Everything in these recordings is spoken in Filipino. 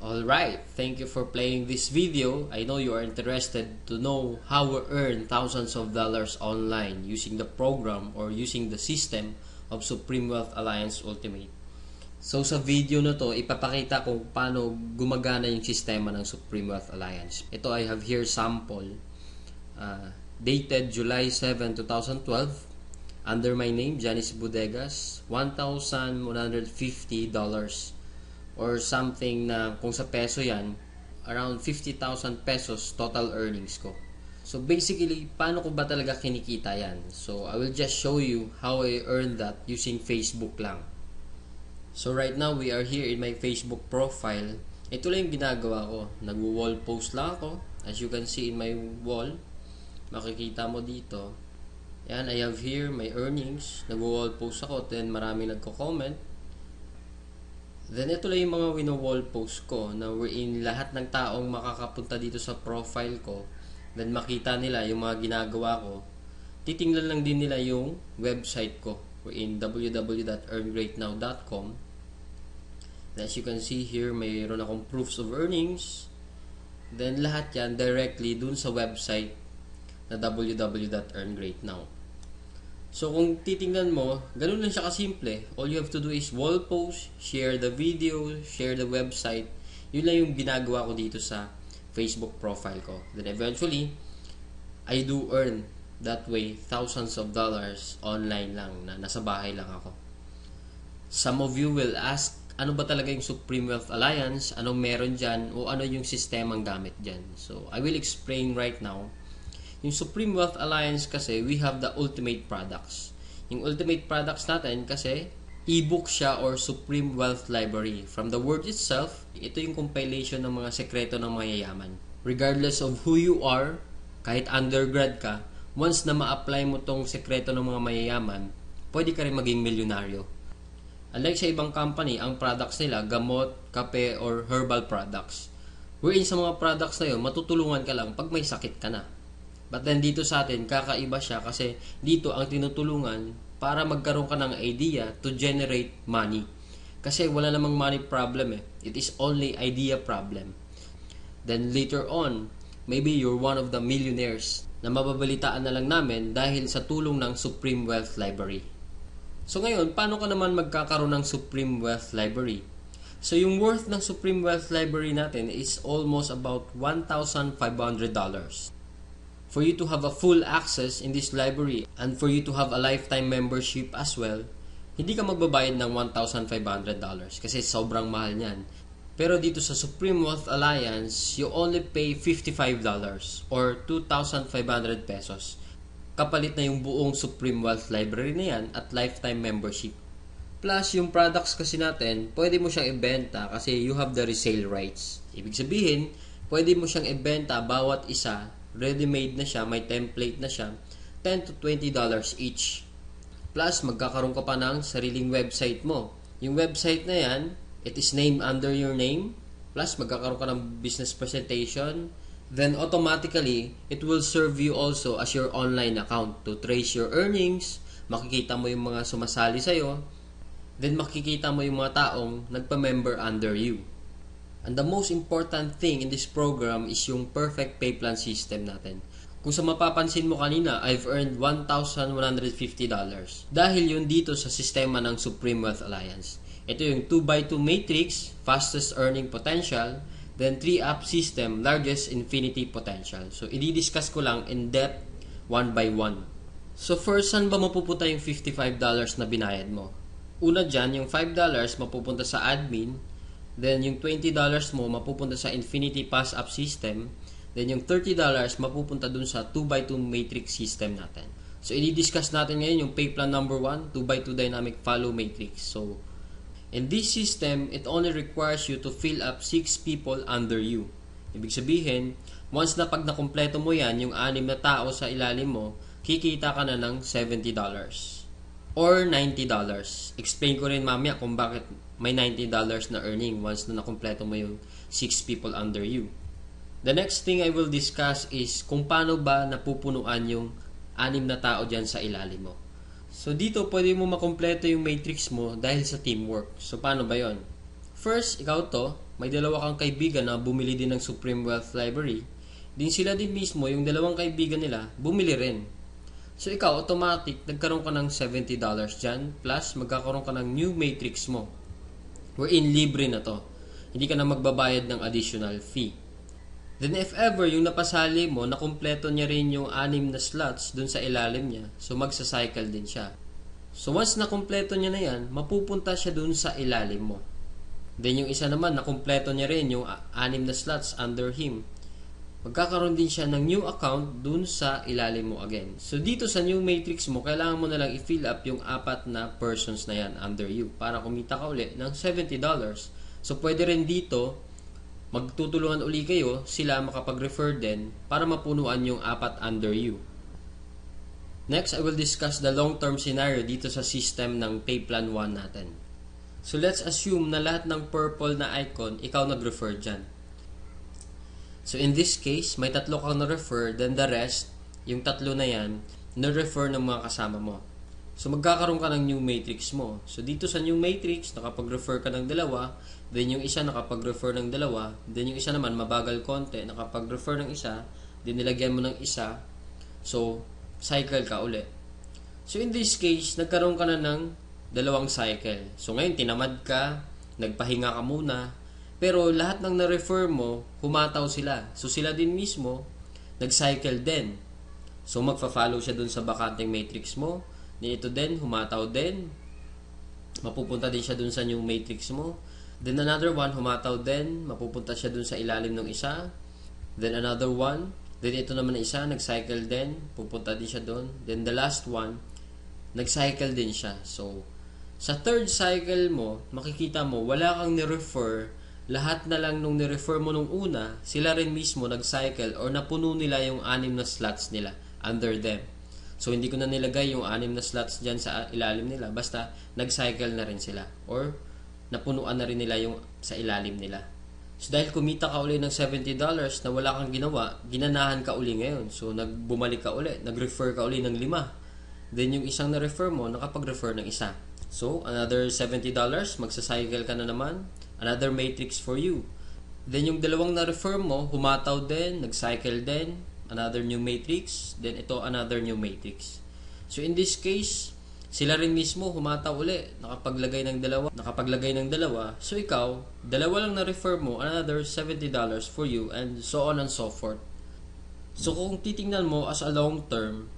Alright, thank you for playing this video. I know you are interested to know how we earn thousands of dollars online using the program or using the system of Supreme Wealth Alliance Ultimate. So sa video na to, ipapakita kung paano gumagana yung sistema ng Supreme Wealth Alliance. Ito I have here sample dated July 7, 2012 under my name, Janice Bodegas, $1,150 or something na kung sa peso yan, around 50,000 pesos total earnings ko. So basically, paano ko ba talaga kinikita yan? So I will just show you how I earned that using Facebook lang. So right now, we are here in my Facebook profile. Ito lang yung ginagawa ko. Nag-wall post lang ako. As you can see in my wall, makikita mo dito. Yan, I have here my earnings. Nag-wall post ako, then marami nagko-comment. Then ito lang yung mga wino-wall post ko na wherein lahat ng taong makakapunta dito sa profile ko, then makita nila yung mga ginagawa ko. Titingnan lang din nila yung website ko wherein www.earngreatnow.com. As you can see here, mayroon akong proofs of earnings. Then lahat yan directly dun sa website na www.earngreatnow. So kung titingnan mo, ganun lang siya kasimple. All you have to do is wall post, share the video, share the website. Yun lang yung ginagawa ko dito sa Facebook profile ko. Then eventually, I do earn that way thousands of dollars online lang na nasa bahay lang ako. Some of you will ask, ano ba talaga yung Supreme Wealth Alliance? Anong meron dyan? O ano yung sistemang gamit dyan? So I will explain right now. Yung Supreme Wealth Alliance kasi, we have the ultimate products. Yung ultimate products natin kasi, e-book siya or Supreme Wealth Library. From the word itself, ito yung compilation ng mga sekreto ng mayayaman. Regardless of who you are, kahit undergrad ka, once na ma-apply mo tong sekreto ng mga mayayaman, pwede ka rin maging milyonaryo. Unlike sa ibang company, ang products nila, gamot, kape, or herbal products. Wherein sa mga products na yun, matutulungan ka lang pag may sakit ka na. But then dito sa atin, kakaiba siya kasi dito ang tinutulungan para magkaroon ka ng idea to generate money. Kasi wala namang money problem eh. It is only idea problem. Then later on, maybe you're one of the millionaires na mababalitaan na lang namin dahil sa tulong ng Supreme Wealth Library. So ngayon, paano ka naman magkakaroon ng Supreme Wealth Library? So yung worth ng Supreme Wealth Library natin is almost about $1,500. For you to have a full access in this library and for you to have a lifetime membership as well, hindi ka magbabayad ng $1,500 kasi sobrang mahal niyan. Pero dito sa Supreme Wealth Alliance, you only pay $55 or 2,500 pesos. Kapalit na yung buong Supreme Wealth Library na yan at lifetime membership. Plus, yung products kasi natin, pwede mo siyang ibenta kasi you have the resale rights. Ibig sabihin, pwede mo siyang ibenta bawat isa. Ready-made na siya, may template na siya, $10 to $20 each. Plus, magkakaroon ka pa ng sariling website mo. Yung website na yan, it is named under your name. Plus, magkakaroon ka ng business presentation. Then, automatically, it will serve you also as your online account to trace your earnings. Makikita mo yung mga sumasali sa'yo. Then, makikita mo yung mga taong nagpa-member under you. And the most important thing in this program is yung perfect pay plan system natin. Kung sa mapapansin mo kanina, I've earned $1,150 dahil yun dito sa sistema ng Supreme Wealth Alliance. Ito yung 2x2 matrix, fastest earning potential, then 3-up system, largest infinity potential. So, i-discuss ko lang in depth, one by one. So, first, saan ba mapupunta yung $55 na binayad mo? Una dyan, yung $5 mapupunta sa admin. Then, yung $20 mo mapupunta sa Infinity Pass-Up System. Then, yung $30 mapupunta dun sa 2x2 Matrix System natin. So, i-discuss natin ngayon yung pay plan number 1, 2x2 Dynamic Follow Matrix. So, in this system, it only requires you to fill up 6 people under you. Ibig sabihin, once na pag nakumpleto mo yan, yung 6 na tao sa ilalim mo, kikita ka na ng $70 or $90. Explain ko rin mamaya kung bakit may $90 na earning once na nakumpleto mo yung 6 people under you. The next thing I will discuss is kung paano ba napupunuan yung 6 na tao dyan sa ilalim mo. So dito pwede mo makumpleto yung matrix mo dahil sa teamwork. So paano ba yon? First, ikaw to, may dalawa kang kaibigan na bumili din ng Supreme Wealth Library. Din sila din mismo, yung dalawang kaibigan nila, bumili rin. So ikaw, automatic, nagkaroon ka ng $70 dyan, plus magkakaroon ka ng new matrix mo. Wherein libre na to. Hindi ka na magbabayad ng additional fee. Then if ever, yung napasali mo, nakumpleto niya rin yung 6 na slots dun sa ilalim niya, so magsa-cycle din siya. So once nakumpleto niya na yan, mapupunta siya dun sa ilalim mo. Then yung isa naman, nakumpleto niya rin yung 6 na slots under him. Magkakaroon din siya ng new account dun sa ilalim mo again. So dito sa new matrix mo, kailangan mo na lang i-fill up yung 4 na persons na yan under you para kumita ka uli ng $70. So pwede rin dito, magtutulungan uli kayo, sila makapag-refer din para mapunuan yung 4 under you. Next, I will discuss the long-term scenario dito sa system ng Pay Plan 1 natin. So let's assume na lahat ng purple na icon, ikaw nag-refer dyan. So in this case, may 3 kang na-refer, then the rest, yung 3 na yan, na-refer ng mga kasama mo. So magkakaroon ka ng new matrix mo. So dito sa new matrix, nakapag-refer ka ng 2, then yung isa nakapag-refer ng 2, then yung isa naman mabagal konti, nakapag-refer ng isa, then nilagyan mo ng isa, so cycle ka uli. So in this case, nagkaroon ka na ng 2 cycle. So ngayon, tinamad ka, nagpahinga ka muna, pero lahat ng na-refer mo, humataw sila. So sila din mismo, nag-cycle din. So magfa-follow siya dun sa bakanteng matrix mo. Ito din, humataw din. Mapupunta din siya dun sa new matrix mo. Then another one, humataw din. Mapupunta siya dun sa ilalim ng isa. Then another one. Then ito naman na isa, nag-cycle din. Pupunta din siya dun. Then the last one, nag-cycle din siya. So, sa third cycle mo, makikita mo, wala kang ni-refer. Lahat na lang nung ni-refer mo nung una, sila rin mismo nag-cycle or napuno nila yung 6 na slots nila under them. So, hindi ko na nilagay yung 6 na slots dyan sa ilalim nila. Basta, nag-cycle na rin sila. Or, napunuan na rin nila yung sa ilalim nila. So, dahil kumita ka uli ng $70 na wala kang ginawa, ginanahan ka uli ngayon. So, bumalik ka uli. Nag-refer ka uli ng 5. Then, yung isang na-refer mo, nakapag-refer ng isa. So, another $70, magsa-cycle ka na naman. Another matrix for you. Then, yung 2 na-refer mo, humataw din, nag-cycle din. Another new matrix. Then, ito, another new matrix. So, in this case, sila rin mismo humataw uli. Nakapaglagay ng 2. So, ikaw, 2 lang na-refer mo, another $70 for you, and so on and so forth. So, kung titingnan mo as a long term,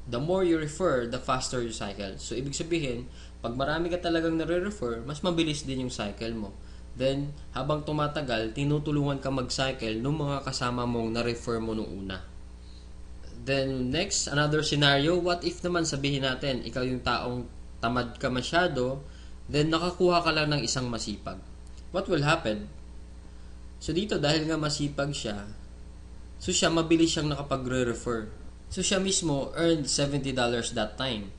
the more you refer, the faster you cycle. So, ibig sabihin, pag marami ka talagang nare-refer, mas mabilis din yung cycle mo. Then, habang tumatagal, tinutulungan ka mag-cycle ng mga kasama mong na-refer mo nung una. Then, next, another scenario, what if naman sabihin natin, ikaw yung taong tamad ka masyado, then nakakuha ka lang ng isang masipag. What will happen? So, dito, dahil nga masipag siya, so siya, mabilis siyang nakapagre-refer. So, siya mismo earned $70 that time.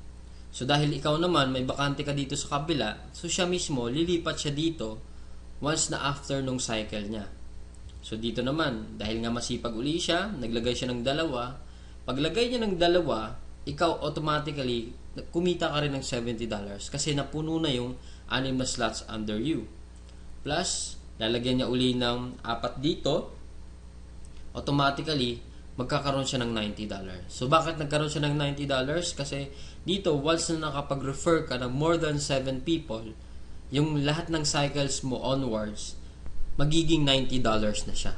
So, dahil ikaw naman, may bakante ka dito sa kabila, so siya mismo, lilipat siya dito once na after nung cycle niya. So, dito naman, dahil nga masipag uli siya, naglagay siya ng 2. Paglagay niya ng 2, ikaw automatically, kumita ka rin ng $70 kasi napuno na yung 6 na slots under you. Plus, lalagyan niya uli ng 4 dito, automatically, magkakaroon siya ng $90. So, bakit nagkaroon siya ng $90? Kasi dito, once na nakapag-refer ka ng more than 7 people, yung lahat ng cycles mo onwards, magiging $90 na siya.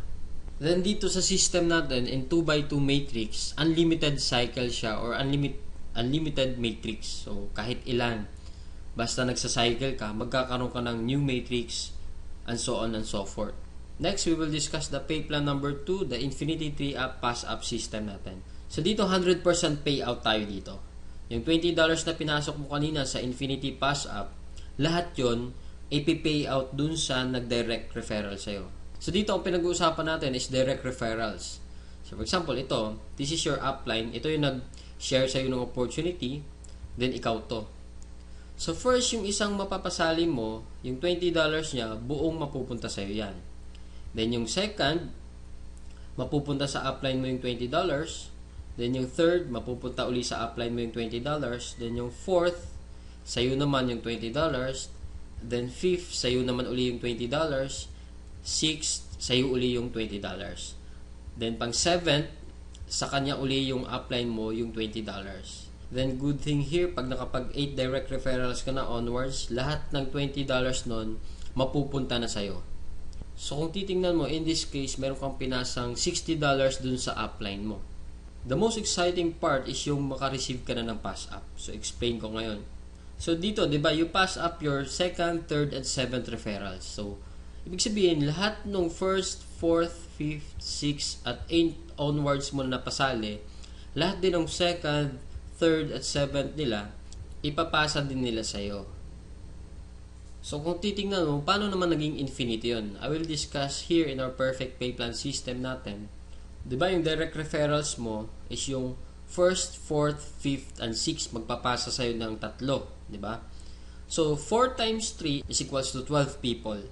Then, dito sa system natin, in 2x2 matrix, unlimited cycle siya or unlimited matrix. So, kahit ilan, basta nagsa-cycle ka, magkakaroon ka ng new matrix, and so on and so forth. Next, we will discuss the pay plan number 2, the Infinity 3-up pass-up system natin. So, dito 100% payout tayo dito. Yung $20 na pinasok mo kanina sa Infinity pass-up, lahat yon ipi-payout dun sa nag-direct referral sa'yo. So, dito ang pinag-uusapan natin is direct referrals. So, for example, ito, this is your upline. Ito yung nag-share sa'yo ng opportunity, then ikaw to. So, first, yung isang mapapasali mo, yung $20 niya, buong mapupunta sa'yo yan. Then, yung second, mapupunta sa upline mo yung $20. Then, yung third, mapupunta uli sa upline mo yung $20. Then, yung fourth, sa'yo naman yung $20. Then 5th, sa'yo naman uli yung $20. 6th, sa'yo uli yung $20. Then pang 7th, sa kanya uli yung upline mo yung $20. Then good thing here, pag nakapag 8 direct referrals ka na onwards, lahat ng $20 nun mapupunta na sa'yo. So kung titingnan mo, in this case, meron kang pinasang $60 dun sa upline mo. The most exciting part is yung makareceive ka na ng pass up. So explain ko ngayon. So dito, di ba, you pass up your 2nd, 3rd, and 7th referrals. So ibig sabihin, lahat ng 1st, 4th, 5th, 6th, at 8th onwards mo na pasali, lahat din ng 2nd, 3rd, at 7th nila, ipapasa din nila sa'yo. So kung titingnan mo, paano naman naging infinity yun? I will discuss here in our perfect pay plan system natin. Diba yung direct referrals mo is yung 1st, 4th, 5th, and 6th magpapasa sa'yo ng 3. Diba? So 4 times 3 is equals to 12 people.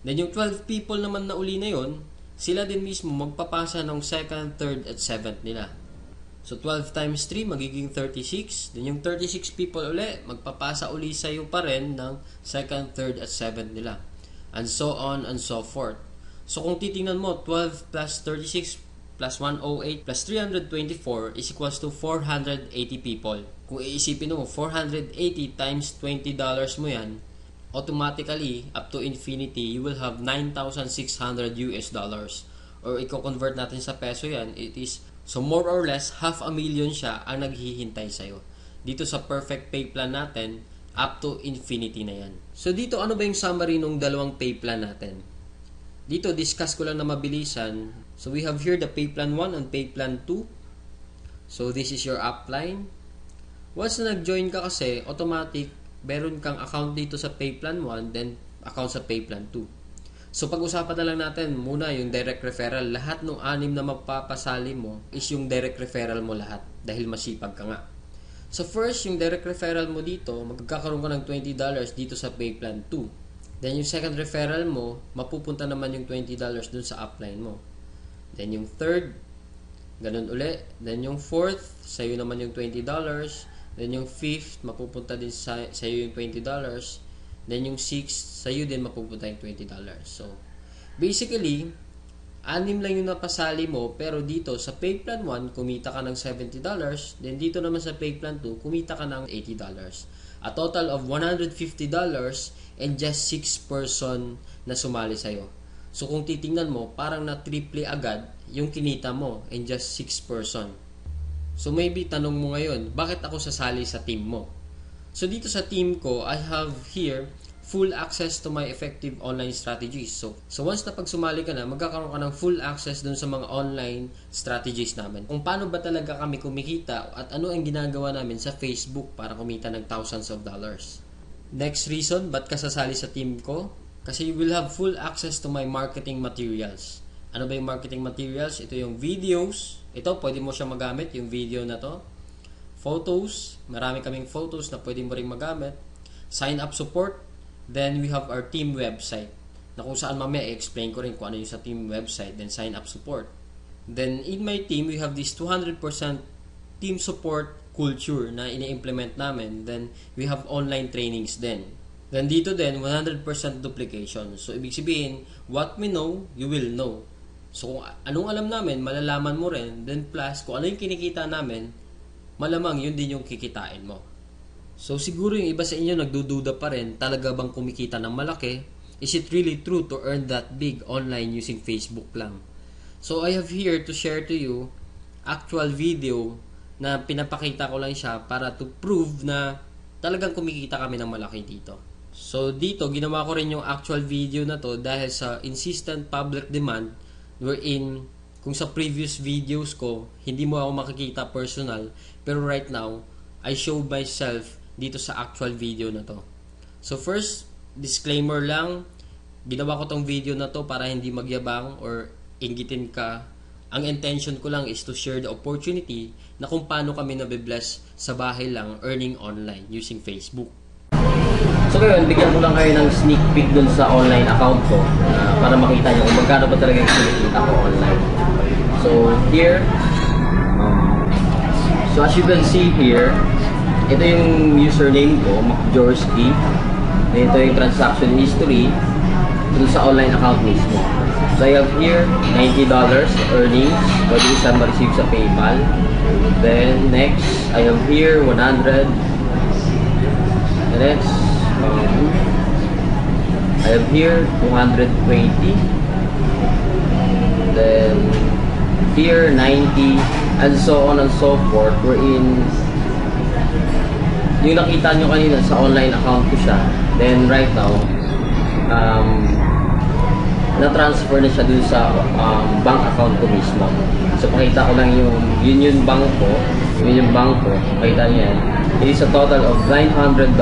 Then yung 12 people naman na uli na yun, sila din mismo magpapasa ng 2nd, 3rd, at 7th nila. So 12 times 3 magiging 36. Then yung 36 people uli, magpapasa uli sa'yo pa rin ng 2nd, 3rd, at 7th nila. And so on and so forth. So kung titingnan mo, 12 plus 36 plus 108 plus 324 is equals to 480 people. Kung iisipin mo, 480 times $20 mo yan, automatically, up to infinity, you will have 9,600 US dollars. Or i-convert natin sa peso yan, it is, so more or less, 500,000 siya ang naghihintay sa'yo. Dito sa perfect pay plan natin, up to infinity na yan. So dito, ano ba yung summary ng dalawang pay plan natin? Dito, discuss ko lang na mabilisan. So we have here the pay plan 1 and pay plan 2. So this is your upline. Once na nag-join ka kasi, automatic, meron kang account dito sa pay plan 1, then account sa pay plan 2. So pag-usapan na lang natin muna yung direct referral. Lahat ng 6 na magpapasali mo is yung direct referral mo lahat dahil masipag ka nga. So first, yung direct referral mo dito, magkakaroon ka ng $20 dito sa pay plan 2. Then yung second referral mo, mapupunta naman yung $20 dun sa upline mo. Then yung third, ganun uli. Then yung fourth, sa'yo naman yung $20. Then yung fifth, mapupunta din sa'yo yung $20. Then yung sixth, sa'yo din mapupunta yung $20. So, basically, 6 lang yung napasali mo, pero dito sa pay plan 1, kumita ka ng $70. Then dito naman sa pay plan 2, kumita ka ng $80. A total of $150 and just 6 person na sumali sa'yo. So kung titingnan mo, parang na-triple agad yung kinita mo and just 6 person. So maybe tanong mo ngayon, bakit ako sasali sa team mo? So dito sa team ko, I have here full access to my effective online strategies. So once na pag sumali ka na, magkakaroon ka ng full access dun sa mga online strategies namin. Kung paano ba talaga kami kumikita at ano ang ginagawa namin sa Facebook para kumita ng thousands of dollars. Next reason, ba't ka sasali sa team ko? Kasi you will have full access to my marketing materials. Ano ba yung marketing materials? Ito yung videos. Ito, pwede mo siya magamit, yung video na to. Photos. Marami kaming photos na pwede mo rin magamit. Sign up support. Then we have our team website. Na kung saan mamaya i-explain ko rin kung ano yung sa team website. Then sign up support. Then in my team, we have this 200% team support culture na ini-implement namin. Then we have online trainings din. Then dito din 100% duplication. So ibig sabihin, what we know, you will know. So kung anong alam namin, malalaman mo rin. Then plus, kung ano yung kinikita namin, malamang yun din yung kikitain mo. So siguro yung iba sa inyo nagdududa pa rin, talaga bang kumikita ng malaki? Is it really true to earn that big online using Facebook lang? So I have here to share to you actual video na pinapakita ko lang siya para to prove na talagang kumikita kami ng malaki dito. So dito, ginawa ko rin yung actual video na to dahil sa insistent public demand wherein kung sa previous videos ko, hindi mo ako makikita personal, pero right now, I show myself dito sa actual video na to. So first, disclaimer lang, ginawa ko tong video na to para hindi magyabang or inggitin ka. Ang intention ko lang is to share the opportunity na kung paano kami nabibless sa bahay lang earning online using Facebook. So ngayon, bigyan ko lang kayo ng sneak peek dun sa online account ko para makita nyo kung magkano ba talaga yung kinikita ko online. So here, so as you can see here, ito yung username ko, Macjorski. Ito yung transaction history dun sa online account mismo. So I have here $90 earnings, pwede siya ma-receive sa PayPal. Then next, I have here 100. The next, I have here 220. Then here 90, and so on and so forth. We're in yung nakita nyo kanina sa online account ko siya. Then right now, na-transfer na siya dun sa bank account ko mismo. So pakita ko lang yung bank ko. Yun yung bank ko. Pakita niyo yan. It is a total of $900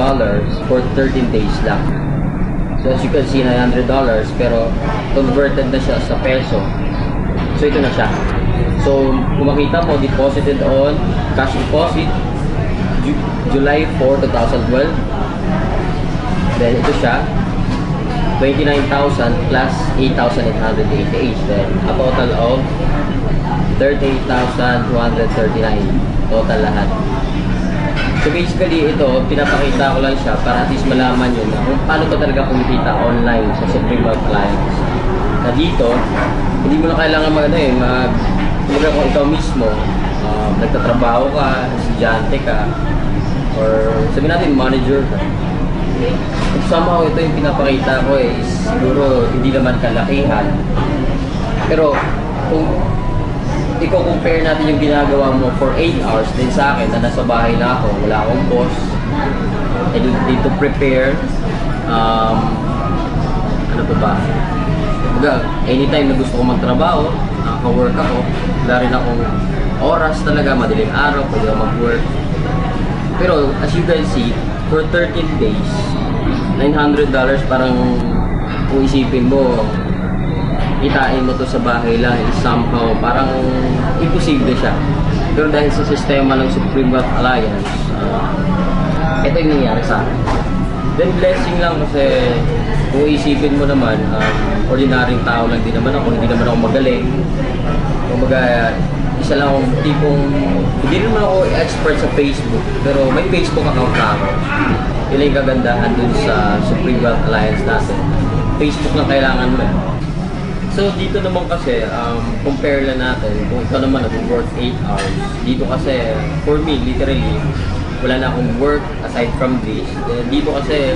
for 13 days lang. So as you can see, $900, pero converted na siya sa peso. So ito na siya. So kung makita mo, deposited on cash deposit July 4, 2012. Then ito siya, 29,000 plus 8,888. Then a total of 38,239 total lahat. So basically ito, pinapakita ko lang siya para at least malaman nyo na kung paano ba talaga kumikita online sa Supreme Wealth Alliance. Na dito, hindi mo na kailangan kumbaga kung ikaw mismo, nagtatrabaho ka, estudyante ka, or sabihin natin manager ka. Somehow ito yung pinapakita ko is siguro hindi naman kalakihan. Pero kung i-compare natin yung ginagawa mo for 8 hours din sa akin na nasa bahay na ako, wala akong boss, I need to prepare, ano pa ba? Anytime na gusto ko magtrabaho, nakaka-work ako, wala rin akong oras talaga, madaling araw, pwede ako mag-work. Pero as you can see, for 13 days, $900 parang kung isipin mo, itain mo to sa bahay lang, somehow parang imposible siya. Pero dahil sa sistema ng Supreme Wealth Alliance, ito yung nangyari sa akin. Then blessing lang kasi kung isipin mo naman, ordinaryong tao lang din naman ako, hindi naman ako magaling. Kumbaga, isa lang akong tipong, hindi naman ako expert sa Facebook, pero may Facebook account na ako. Yun yung kagandahan dun sa Supreme Wealth Alliance natin. Facebook lang kailangan mo. So dito naman kasi, compare lang natin kung ikaw naman nag-work 8 hours. Dito kasi, for me, literally, wala na akong work aside from this. Dito kasi,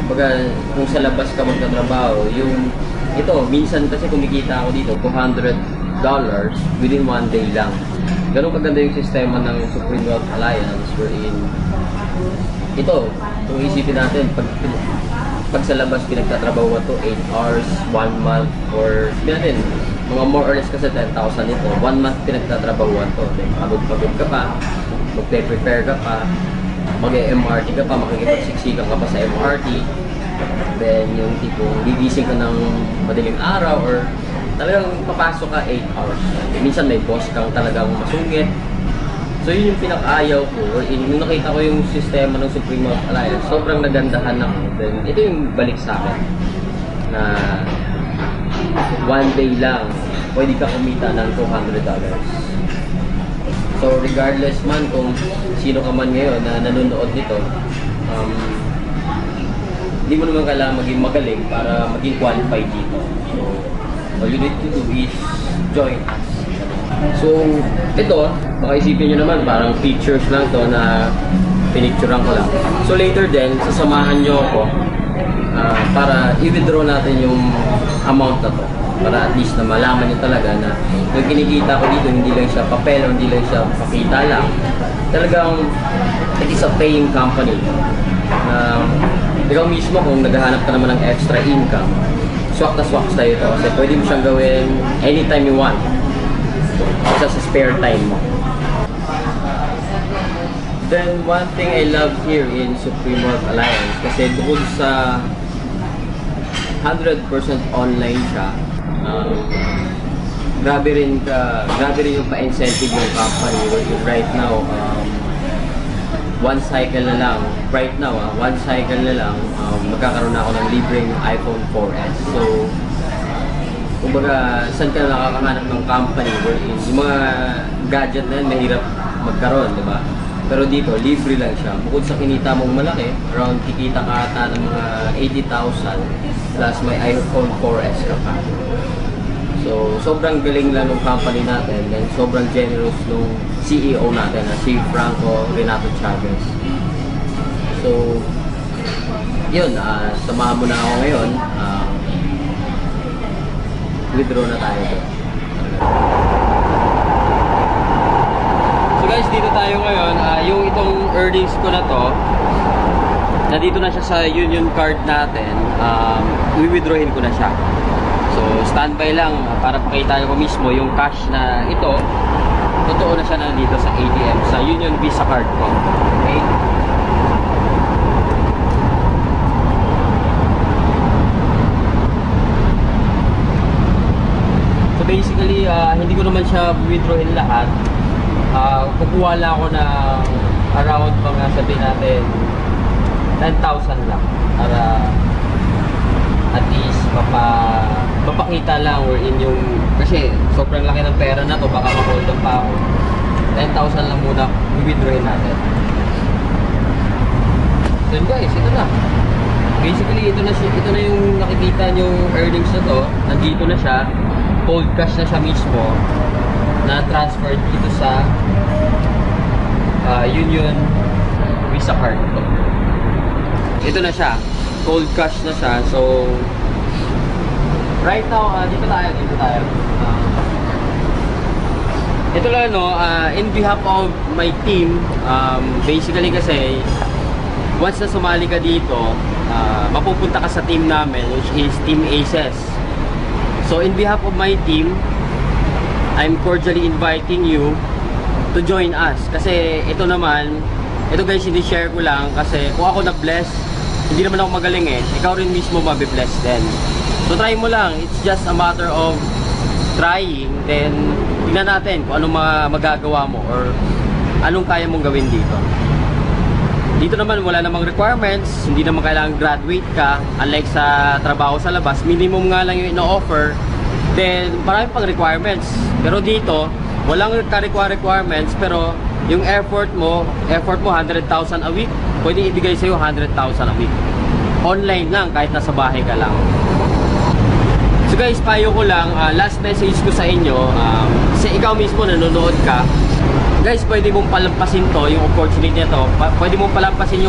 baga, kung sa labas ka magtatrabaho, ito, minsan kasi kumikita ako dito, $200 within 1 day lang. Ganun kaganda yung sistema ng Supreme Wealth Alliance wherein, ito, kung isipin natin, pag sa labas pinagtatrabaho to 8 hours, 1 month, or natin, mga more or less kasi 10,000 ito, 1 month pinagtatrabaho to. Pagod-pagod ka pa, magpe-prepare ka pa, mag-MRT ka pa, makikipagsiksikan ka pa sa MRT, then yung tipong gigising ka ng madaling araw or talagang papasok ka 8 hours. Minsan may boss kang talagang masungit. So yun yung pinaka-ayaw ko. Nung nakita ko yung sistema ng Supreme Wealth Alliance, sobrang nagandahan ako. Then ito yung balik sa akin na 1 day lang pwede ka kumita ng $200. So regardless man kung sino ka man ngayon na nanonood nito, hindi mo naman kailangan maging magaling para maging qualified dito. So all you need to do is join us. So ito, baka isipin nyo naman parang pictures lang to na pinicturean ko lang. So later din, sasamahan nyo ako para i-withdraw natin yung amount na to. Para at least na malaman nyo talaga na yung kinikita ko dito, hindi lang siya papel o hindi lang siya pakita lang. Talagang it is a paying company. Ikaw mismo kung naghahanap ka naman ng extra income, swak na swak tayo ito kasi pwede mo siyang gawin anytime you want. Isa sa spare time mo. Then one thing I love here in Supreme Wealth Alliance kasi bukod sa 100% online siya, grabe rin yung pa-incentive ng company right now. One cycle na lang, right now, one cycle na lang, magkakaroon na ako ng libreng iPhone 4S. So, kumbaga, saan ka nakakahanap ng company wherein yung mga gadget na yan, mahirap magkaroon, di ba? Pero dito, libre lang siya. Bukod sa kinita mong malaki, around kikita ka ata ng mga 80,000 plus may iPhone 4S ka pa. So, sobrang galing lang ng company natin and sobrang generous nung CEO natin na si Franco Renato Chavez. So, yun, samahan mo na ako ngayon. Withdraw na tayo to. So guys, dito tayo ngayon. Yung itong earnings ko na to, nandito na siya sa Union Card natin. I-withdrawin ko na siya. So, standby lang para pakita ko mismo yung cash na ito. Totoo na siya nandito sa ATM, sa Union Visa Card ko. Okay? So, basically, hindi ko naman siya withdrawin lahat. Kukuha lang ako ng around mga sabihin natin 10,000 lang para at least mapakita lang or in yung kasi sobrang laki ng pera na to, baka ma-hold up pa ako. 10,000 lang muna i-withdrawin natin. So guys, ito na. Basically, ito na yung nakikita yung earnings na to. Nandito na siya. Cold cash na siya mismo na transferred dito sa Union Visa Card ko. Ito na siya. Cold cash na siya. So, right now, dito tayo. Ito lang, no, in behalf of my team, basically kasi, once na sumali ka dito, mapupunta ka sa team namin, which is Team Aces. So, in behalf of my team, I'm cordially inviting you to join us. Kasi ito guys, hindi share ko lang kasi kung ako na-bless, hindi naman ako magaling ikaw rin mismo mabibless din. So try mo lang, it's just a matter of trying, then tingnan natin kung anong magagawa mo or anong kaya mong gawin dito. Dito naman wala namang requirements, hindi naman kailangan graduate ka, unlike sa trabaho sa labas, minimum nga lang yung ino-offer, then marami pang requirements. Pero dito, walang requirements, pero yung effort mo 100,000 a week, pwede ibigay sa'yo 100,000 a week. Online lang, kahit nasa bahay ka lang. So guys, payo ko lang, last message ko sa inyo, kasi ikaw mismo nanonood ka, guys, pwede mong palampasin to, yung opportunity nito, pwede mong palampasin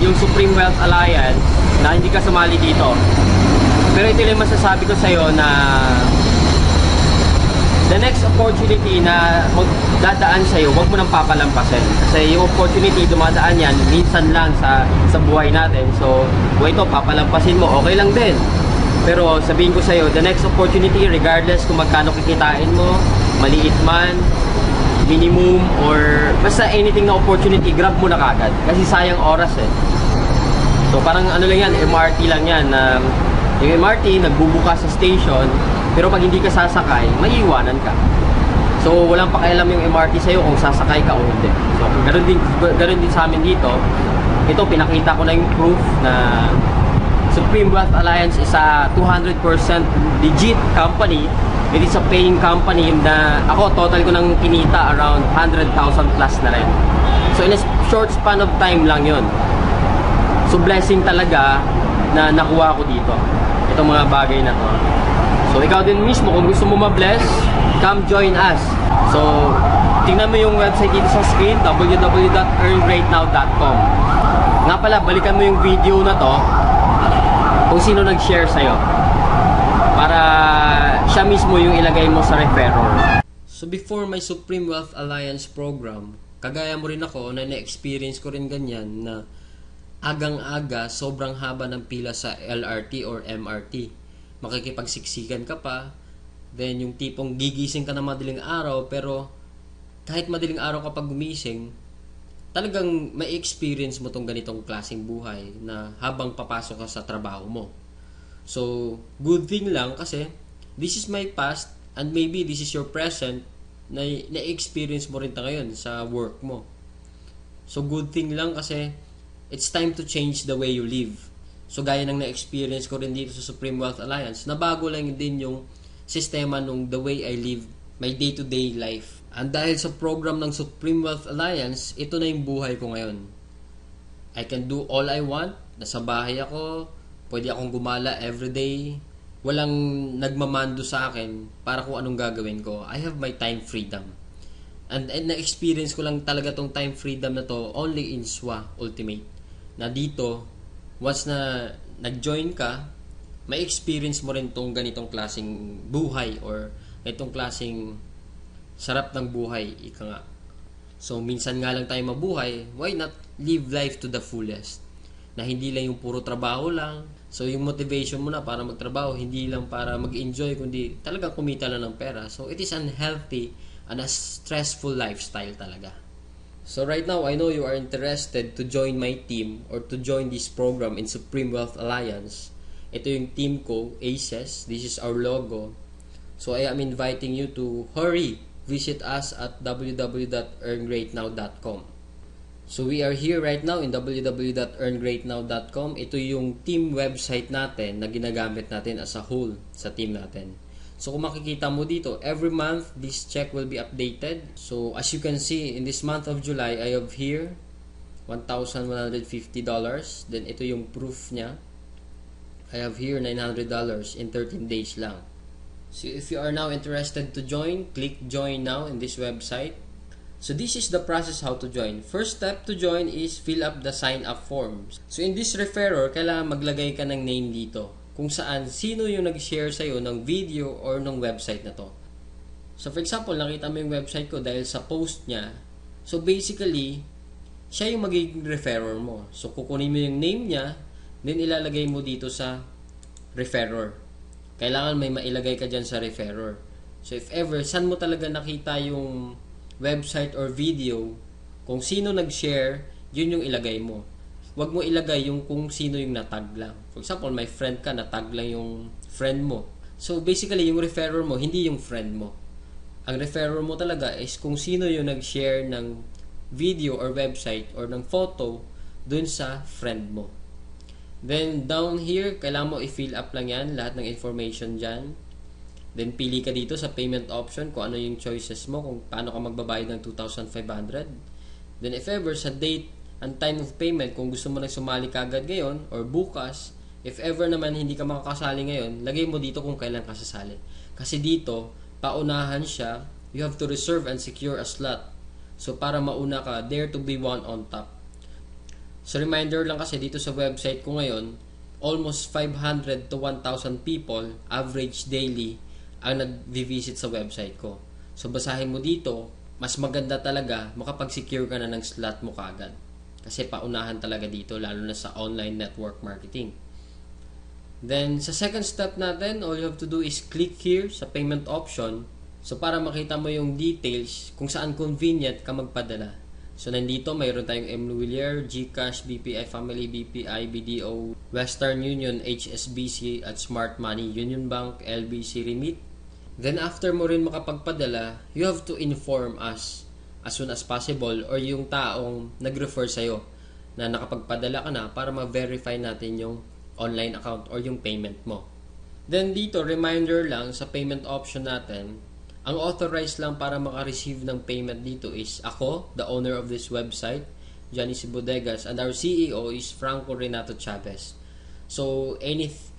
yung Supreme Wealth Alliance na hindi ka sumali dito. Pero ito lang masasabi ko sa'yo na the next opportunity na magdadaan sa'yo, huwag mo nang papalampasin. Kasi yung opportunity, dumadaan yan, minsan lang sa buhay natin. So, kung ito, papalampasin mo, okay lang din. Pero sabihin ko sa'yo, the next opportunity, regardless kung magkano kikitain mo, maliit man, minimum, or basta anything na opportunity, grab mo na kagad. Kasi sayang oras So, parang ano lang yan, MRT lang yan. Yung MRT, nagbubuka sa station, pero pag hindi ka sasakay, maiiwanan ka. So, walang pakialam yung MRT sa'yo kung sasakay ka o hindi. So, ganun din sa amin dito. Ito, pinakita ko na yung proof na Supreme Wealth Alliance is a 200% legit company. It is a paying company na ako, total ko nang kinita around 100,000 plus na rin. So, in a short span of time lang yun. So, blessing talaga na nakuha ko dito. Itong mga bagay na to. So, ikaw din mismo, kung gusto mo ma-bless, come join us. So, tingnan mo yung website dito sa screen, www.earngreatnow.com. Nga pala, balikan mo yung video na to kung sino nag-share sa'yo para siya mismo yung ilagay mo sa referrer. So, before my Supreme Wealth Alliance program, kagaya mo rin ako na na-experience ko rin ganyan na agang-aga, sobrang haba ng pila sa LRT or MRT. Makikipagsiksikan ka pa, then yung tipong gigising ka na madaling araw, pero kahit madaling araw ka pag gumising, talagang may experience mo tong ganitong klaseng buhay na habang papasok ka sa trabaho mo. So, good thing lang kasi this is my past and maybe this is your present na na-experience mo rin ta ngayon sa work mo. So, good thing lang kasi it's time to change the way you live. So, gaya ng na-experience ko rin dito sa Supreme Wealth Alliance, nabago lang din yung sistema nung the way I live my day-to-day life And dahil sa program ng Supreme Wealth Alliance, ito na yung buhay ko ngayon. I can do all I want. Nasa bahay ako. Pwede akong gumala everyday. Walang nagmamando sa akin para kung anong gagawin ko. I have my time freedom. And na-experience ko lang talaga tong time freedom na to only in SWA Ultimate. Na dito, once na nag-join ka, may experience mo rin tong ganitong klaseng buhay or itong klaseng sarap ng buhay, ika nga. So, minsan nga lang tayo mabuhay, why not live life to the fullest? Na hindi lang yung puro trabaho lang. So, yung motivation mo na para magtrabaho, hindi lang para mag-enjoy, kundi talagang kumita lang ng pera. So, it is unhealthy and a stressful lifestyle talaga. So, right now, I know you are interested to join my team or to join this program in Supreme Wealth Alliance. Ito yung team ko, ACES. This is our logo. So, I am inviting you to hurry. Visit us at www.earngreatnow.com. So we are here right now in www.earngreatnow.com. Ito yung team website natin na ginagamit natin as a whole sa team natin. So kung makikita mo dito, every month this check will be updated. So as you can see, in this month of July, I have here $1,150. Then ito yung proof niya. I have here $900 in 13 days lang. So if you are now interested to join, click join now in this website. So this is the process how to join. First step to join is fill up the sign up forms. So in this referrer, kailangan maglagay ka ng name dito kung saan sino yung nag-share sa'yo ng video or ng website na to. So for example, nakita mo yung website ko dahil sa post niya. So basically, siya yung magiging referrer mo. So kukunin mo yung name niya, then ilalagay mo dito sa referrer. Kailangan may mailagay ka dyan sa referrer. So if ever, saan mo talaga nakita yung website or video, kung sino nag-share, yun yung ilagay mo. Huwag mo ilagay yung kung sino yung natag lang. For example, may friend ka, natag lang yung friend mo. So basically, yung referrer mo, hindi yung friend mo. Ang referrer mo talaga is kung sino yung nag-share ng video or website or ng photo dun sa friend mo. Then, down here, kailangan mo i-fill up lang yan, lahat ng information dyan. Then, pili ka dito sa payment option kung ano yung choices mo, kung paano ka magbabayad ng 2,500. Then, if ever, sa date and time of payment, kung gusto mo na sumali kagad ngayon or bukas, if ever naman hindi ka makakasali ngayon, lagay mo dito kung kailan ka sasali. Kasi dito, paunahan siya, you have to reserve and secure a slot. So, para mauna ka, there to be one on top. So, reminder lang kasi dito sa website ko ngayon, almost 500 to 1,000 people, average daily, ang nag-visit sa website ko. So, basahin mo dito, mas maganda talaga makapag-secure ka na ng slot mo kaagad. Kasi paunahan talaga dito, lalo na sa online network marketing. Then, sa second step natin, all you have to do is click here sa payment option. So, para makita mo yung details kung saan convenient ka magpadala. So, nandito, mayroon tayong Mluwilier, GCash, BPI Family, BPI, BDO, Western Union, HSBC, at Smart Money, Union Bank, LBC Remit. Then, after mo rin makapagpadala, you have to inform us as soon as possible or yung taong nag-refer sa'yo na nakapagpadala ka na para ma-verify natin yung online account or yung payment mo. Then, dito, reminder lang sa payment option natin, ang authorized lang para maka-receive ng payment dito is ako, the owner of this website, Johnny C. Bodegas, and our CEO is Franco Renato Chavez. So,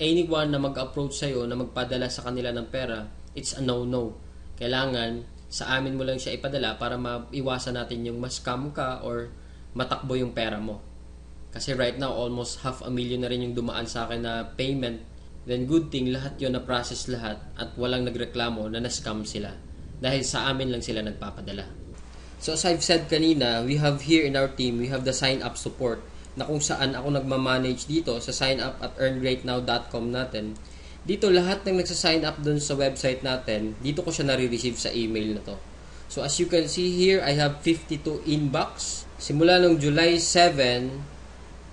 anyone na mag-approach sa'yo na magpadala sa kanila ng pera, it's a no-no. Kailangan, sa amin mo lang siya ipadala para maiwasan natin yung ma-scam ka or matakbo yung pera mo. Kasi right now, almost 500,000 na rin yung dumaan sa akin na payment. Then good thing, lahat yun na-process lahat at walang nagreklamo na na-scam sila. Dahil sa amin lang sila nagpapadala. So as I've said kanina, we have here in our team, we have the sign-up support na kung saan ako nagmamanage dito sa sign-up at earngreatnow.com natin. Dito lahat ng nagsa-sign up dun sa website natin, dito ko siya nare-receive sa email na to. So as you can see here, I have 52 inbox. Simula nung July 7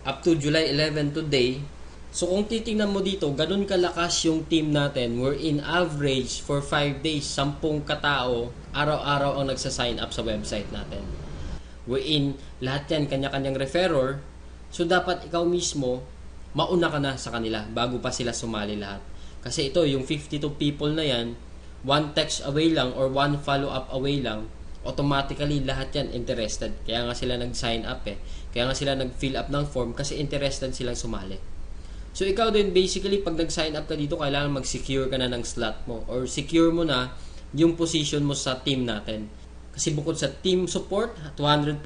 up to July 11 today. So kung titingnan mo dito, ganun kalakas yung team natin. We're in average for 5 days, 10 katao, araw-araw ang nagsa-sign up sa website natin. We're in, lahat yan, kanya-kanyang referrer. So dapat ikaw mismo, mauna ka na sa kanila bago pa sila sumali lahat. Kasi ito, yung 52 people na yan, one text away lang or one follow-up away lang, automatically lahat yan interested. Kaya nga sila nag-sign up Kaya nga sila nag-fill up ng form kasi interested silang sumali. So ikaw din basically pag nag-sign up ka dito, kailangan mag-secure ka na ng slot mo or secure mo na yung position mo sa team natin. Kasi bukod sa team support, 200%,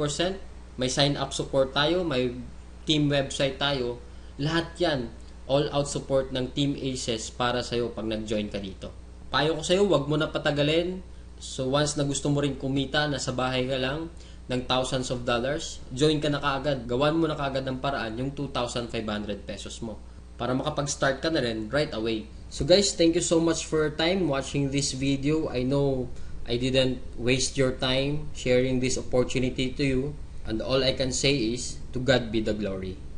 may sign up support tayo, may team website tayo, lahat yan all out support ng Team Aces para sa'yo pag nag-join ka dito. Payo ko sa'yo, wag mo na patagalin. So once na gusto mo rin kumita, nasa bahay ka lang ng thousands of dollars, join ka na kaagad. Gawan mo na kaagad ng paraan yung 2,500 pesos mo para makapag-start ka na rin right away. So guys, thank you so much for your time watching this video. I know I didn't waste your time sharing this opportunity to you. And all I can say is, to God be the glory.